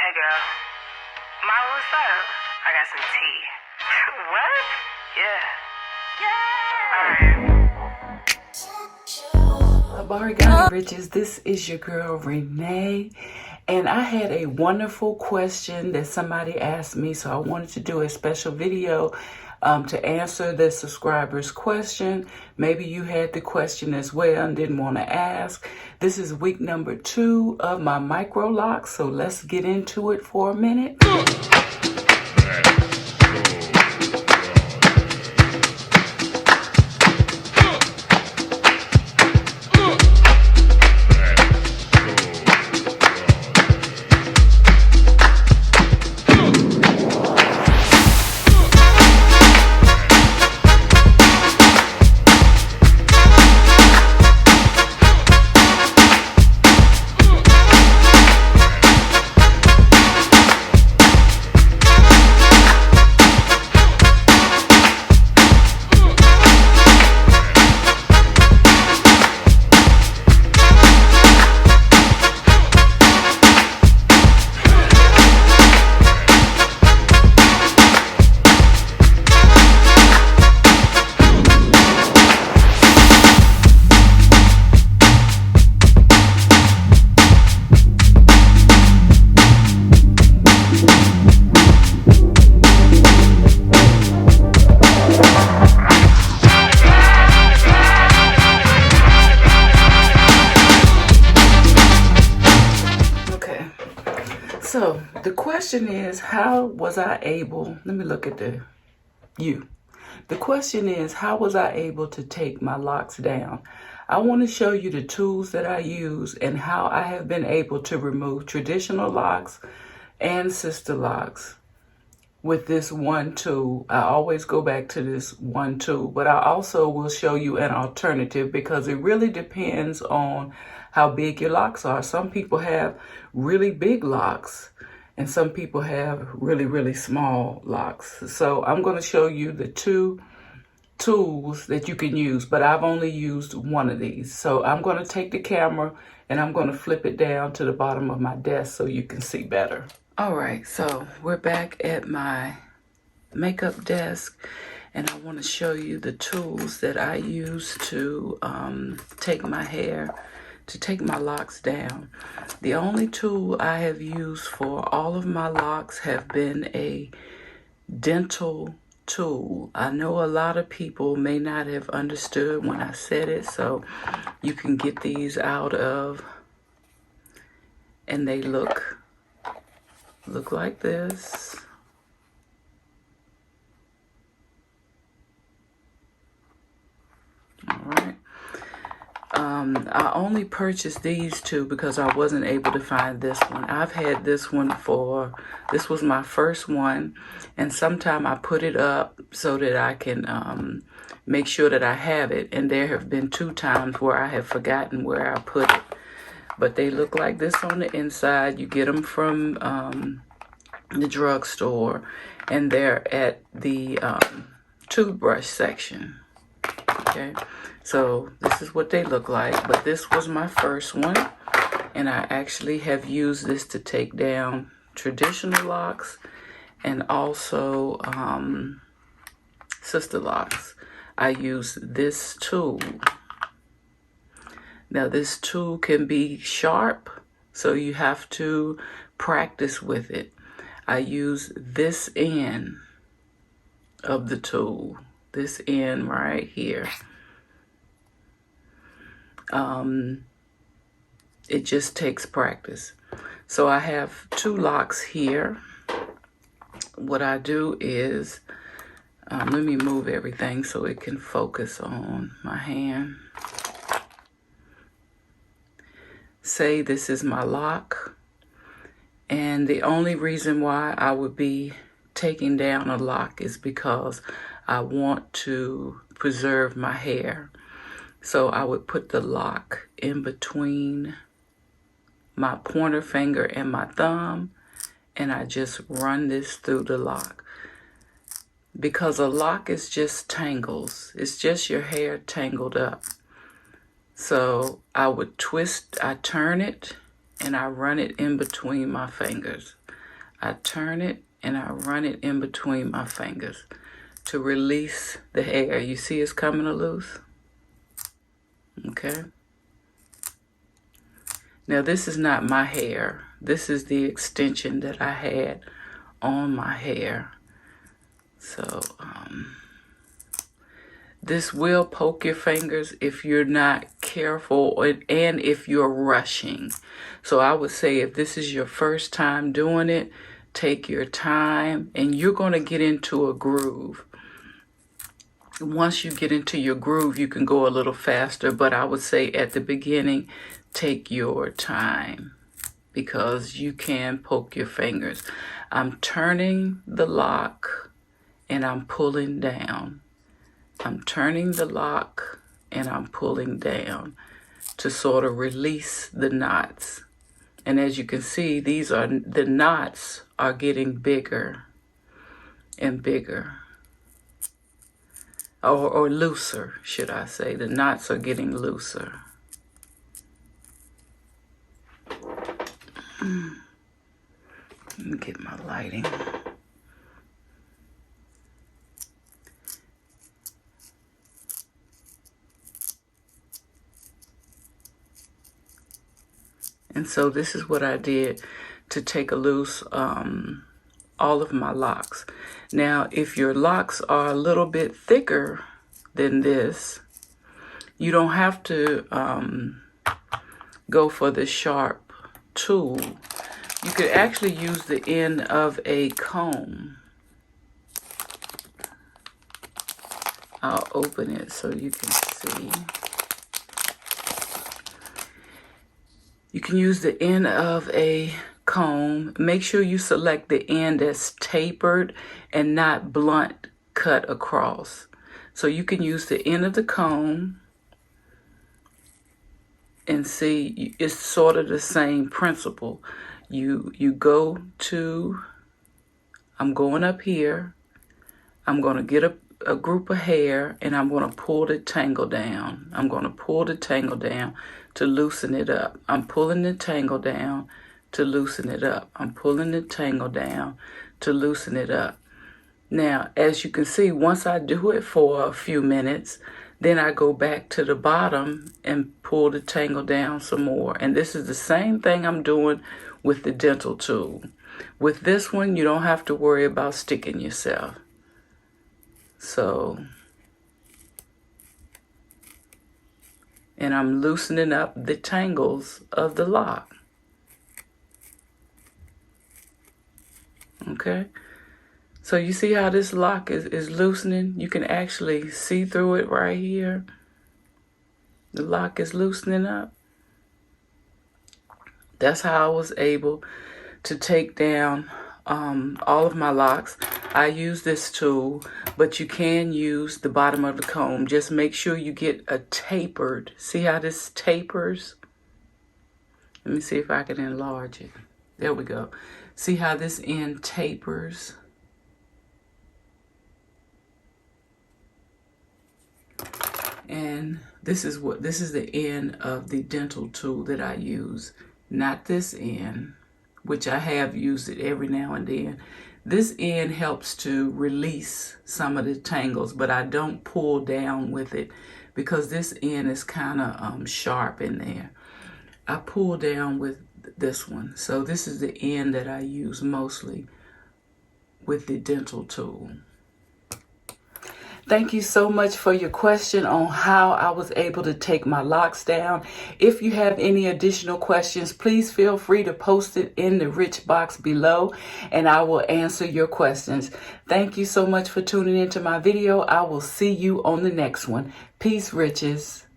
Hey girl, Mama, what's up? I got some tea. What? Yeah. Barigani Riches, this is your girl Renee, and I had a wonderful question that somebody asked me, so I wanted to do a special video to answer the subscriber's question. Maybe you had the question as well and didn't want to ask. This is week number 2 of my Microlocs, so let's get into it for a minute. So the question is, how was I able, let me look at the question is, how was I able to take my locks down? I want to show you the tools that I use and how I have been able to remove traditional locks and sister locks with this one tool. I always go back to this one tool, but I also will show you an alternative because it really depends on how big your locks are. Some people have really big locks and some people have really, really small locks. So I'm going to show you the 2 tools that you can use, but I've only used one of these. So I'm going to take the camera and I'm going to flip it down to the bottom of my desk so you can see better. All right, so we're back at my makeup desk and I want to show you the tools that I use to take my hair, to take my locks down. The only tool I have used for all of my locks have been a dental tool. I know a lot of people may not have understood when I said it, so you can get these out of, and they look like this. All right. I only purchased these 2 because I wasn't able to find this one. I've had this one this was my first one, and sometime I put it up so that I can make sure that I have it, and there have been 2 times where I have forgotten where I put it. But they look like this on the inside. You get them from the drugstore, and they're at the toothbrush section. Okay, so this is what they look like, but this was my first one, and I actually have used this to take down traditional locks and also sister locks. I use this tool. Now this tool can be sharp, so you have to practice with it. I use this end of the tool, this end right here. It just takes practice. So I have 2 locks here. What I do is, let me move everything so it can focus on my hand. Say this is my lock, and the only reason why I would be taking down a lock is because I want to preserve my hair. So I would put the lock in between my pointer finger and my thumb, and I just run this through the lock. Because a lock is just tangles. It's just your hair tangled up. So I would twist, I turn it, and I run it in between my fingers. I turn it and I run it in between my fingers to release the hair. You see it's coming loose? Okay. Now this is not my hair. This is the extension that I had on my hair. So this will poke your fingers if you're not careful and if you're rushing. So I would say if this is your first time doing it, take your time and you're going to get into a groove. Once you get into your groove, you can go a little faster, but I would say at the beginning, take your time because you can poke your fingers. I'm turning the lock and I'm pulling down. I'm turning the lock and I'm pulling down to sort of release the knots. And as you can see, the knots are getting bigger and bigger. Or looser, should I say. The knots are getting looser. Let me get my lighting. And so this is what I did to take a loose all of my locks. Now, if your locks are a little bit thicker than this, you don't have to go for the sharp tool. You could actually use the end of a comb. I'll open it so you can see. You can use the end of a comb. Make sure you select the end that's tapered and not blunt cut across. So you can use the end of the comb and see it's sort of the same principle. You go to, I'm going up here, I'm going to get a group of hair and I'm going to pull the tangle down. I'm going to pull the tangle down to loosen it up. I'm pulling the tangle down to loosen it up. I'm pulling the tangle down to loosen it up. Now, as you can see, once I do it for a few minutes, then I go back to the bottom and pull the tangle down some more. And this is the same thing I'm doing with the dental tool. With this one, you don't have to worry about sticking yourself. So, and I'm loosening up the tangles of the lock. Okay, so you see how this lock is loosening? You can actually see through it right here. The lock is loosening up. That's how I was able to take down all of my locks. I use this tool, but you can use the bottom of the comb. Just make sure you get a tapered. See how this tapers? Let me see if I can enlarge it. There we go. See how this end tapers? And this is the end of the dental tool that I use. Not this end, which I have used it every now and then. This end helps to release some of the tangles, but I don't pull down with it because this end is kind of sharp in there. I pull down with this one. So this is the end that I use mostly with the dental tool. Thank you so much for your question on how I was able to take my locks down. If you have any additional questions, please feel free to post it in the rich box below and I will answer your questions. Thank you so much for tuning into my video. I will see you on the next one. Peace, riches.